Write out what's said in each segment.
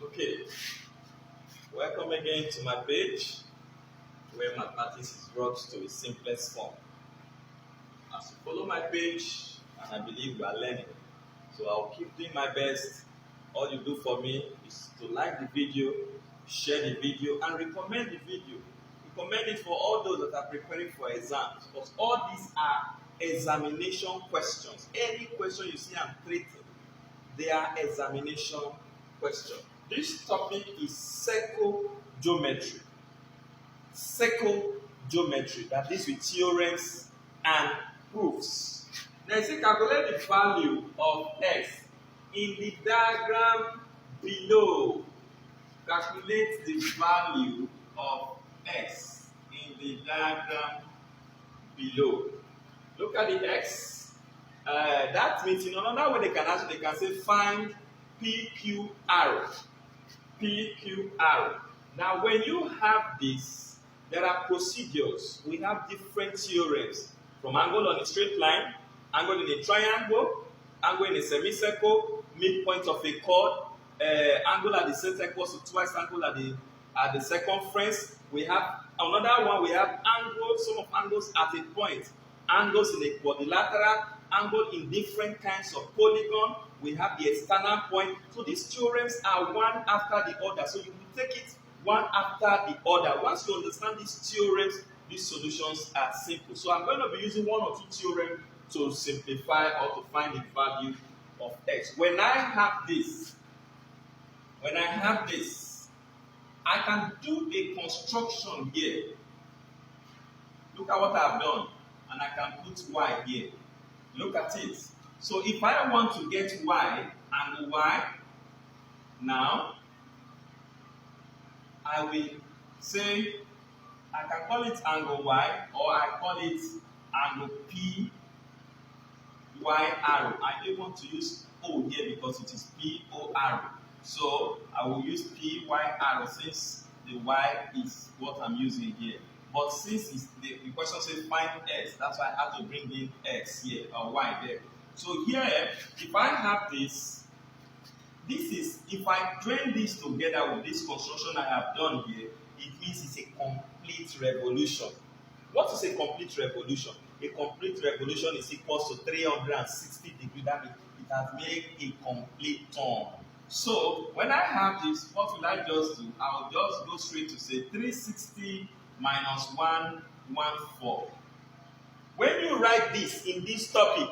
Okay, welcome again to my page where mathematics is brought to its simplest form. As you follow my page, and I believe you are learning, so I'll keep doing my best. All you do for me is to like the video, share the video, and recommend the video. Recommend it for all those that are preparing for exams, because all these are examination questions. Any question you see I'm treating, they are examination questions. This topic is geometry. Geometry, that is with theorems and proofs. Now, you see, calculate the value of x in the diagram below. Calculate the value of x in the diagram below. Look at the x. That means in another way they can say find PQR. PQR. Now, when you have this, there are procedures. We have different theorems from angle on a straight line, angle in a triangle, angle in a semicircle, midpoint of a chord, angle at the center equals to twice angle at the circumference. We have another one. We have angles, some of angles at a point, angles in a quadrilateral, angle in different kinds of polygon. We have the external point. So these theorems are one after the other. So you will take it one after the other. Once you understand these theorems, these solutions are simple. So I'm going to be using one or two theorems to simplify or to find the value of x. When I have this, I can do a construction here. Look at what I've done. And I can put y here. Look at it. So if I want to get y, angle y, now, I will say, I can call it angle y, or I call it angle p, y arrow. I don't want to use O here because it is p, O arrow. So I will use p, y arrow since the y is what I'm using here. But since the question says find x, that's why I have to bring in x here, or y there. So here, if I have this is, if I join this together with this construction I have done here, it means it's a complete revolution. What is a complete revolution? A complete revolution is equal to 360 degrees. That means it has made a complete turn. So when I have this, what will I just do? I will just go straight to say 360 minus 114. When you write this in this topic,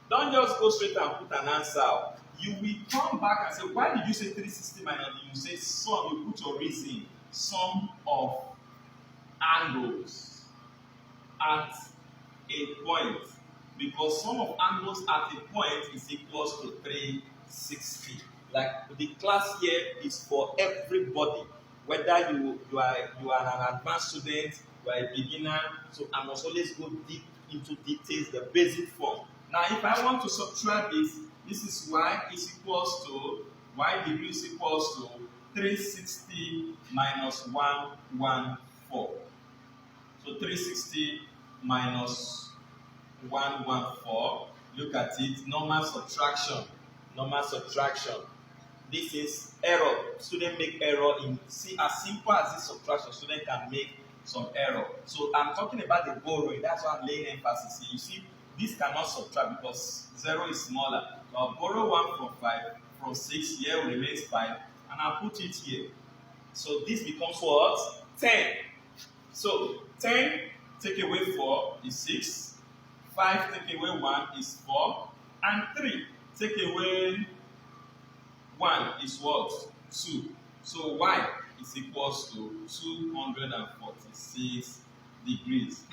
don't just go straight and put an answer out. You will come back and say, why did you say 360 minus? You say sum, you put your reason, sum of angles at a point. Because sum of angles at a point is equals to 360. Like the class here is for everybody. Whether you are an advanced student, you are a beginner, so I must always go deep into details, the basic form. Now, if I want to subtract this is y is equals to, y degree is equals to 360 minus 114. So 360 minus 114, look at it, normal subtraction. This is error. Student make error in, see, as simple as this subtraction, student can make some error. So I'm talking about the borrowing. That's why I'm laying emphasis here. You see, this cannot subtract because 0 is smaller. So I'll borrow 1 from 5, from 6, here remains 5, and I'll put it here. So this becomes what? 10. So 10 take away 4 is 6, 5 take away 1 is 4, and 3 take away 1 is what? 2. So y is equals to 246 degrees.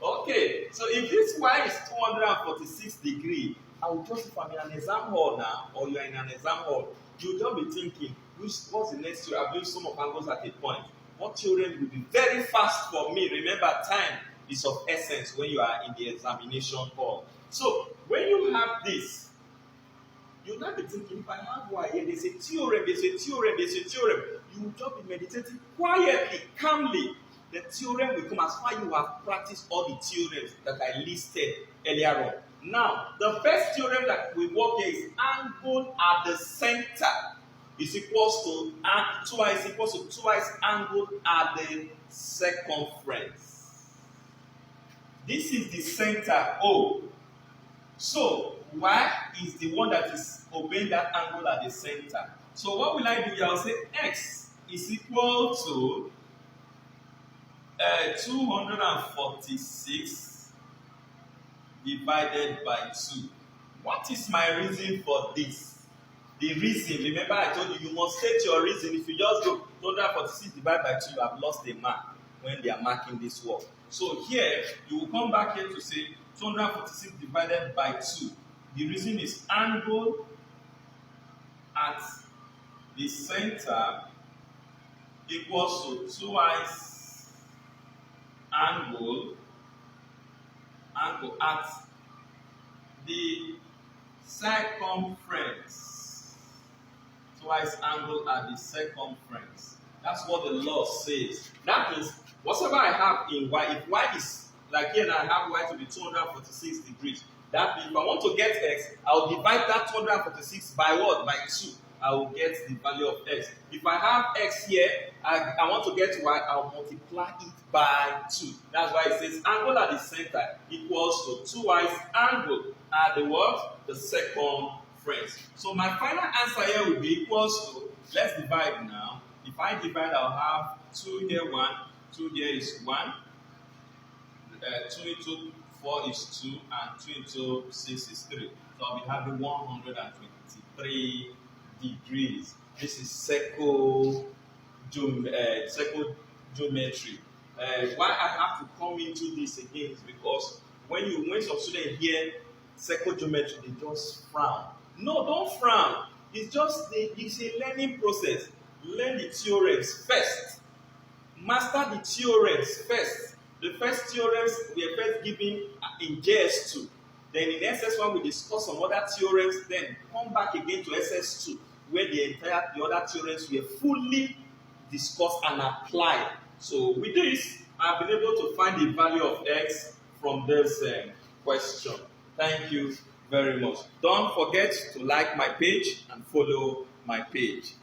Okay, so if this y is 246 degrees, I will just, if I'm in an exam hall now, or you are in an exam hall, you'll just be thinking, what's the next theorem? I've used sum of angles at a point. What theorem will be very fast for me? Remember, time is of essence when you are in the examination hall. So when you have this, you'll not be thinking, if I have y here, there's a theorem. You will just be meditating quietly, calmly. The theorem will come as far as you have practiced all the theorems that I listed earlier on. Now, the first theorem that we work here is angle at the center. is equals to 2y is equals to twice angle at the circumference. This is the center O. So y is the one that is obeying that angle at the center. So what will I do here? I'll say x is equal to 246 divided by 2. What is my reason for this? The reason, remember I told you, you must state your reason. If you just go 246 divided by 2, you have lost a mark when they are marking this work. So here, you will come back here to say 246 divided by 2. The reason is angle at the center equals to twice angle at the circumference. Twice angle at the circumference. That's what the law says. That means whatever I have in y, if y is like here, I have y to be 246 degrees. That means if I want to get x, I'll divide that 246 by what? By 2. I will get the value of x. If I have x here, I want to get y, I'll multiply it by 2. That's why it says angle at the center equals to twice angle at the what? The circumference. So my final answer here will be equals to, let's divide now. If I divide, I'll have 2 here 1, 2 here is 1, 2 into 4 is 2, and 2 into 6 is 3. So I'll be having 123 degrees. This is geometry. Why I have to come into this again is because when some students hear geometry, they just frown. No, don't frown. It's just it's a learning process. Learn the theorems first. Master the theorems first. The first theorems we are first given in JS2. Then in SS1 we discuss some other theorems. Then come back again to SS2 where the other theorems were fully discussed and applied. So with this, I've been able to find the value of x from this question. Thank you very much. Don't forget to like my page and follow my page.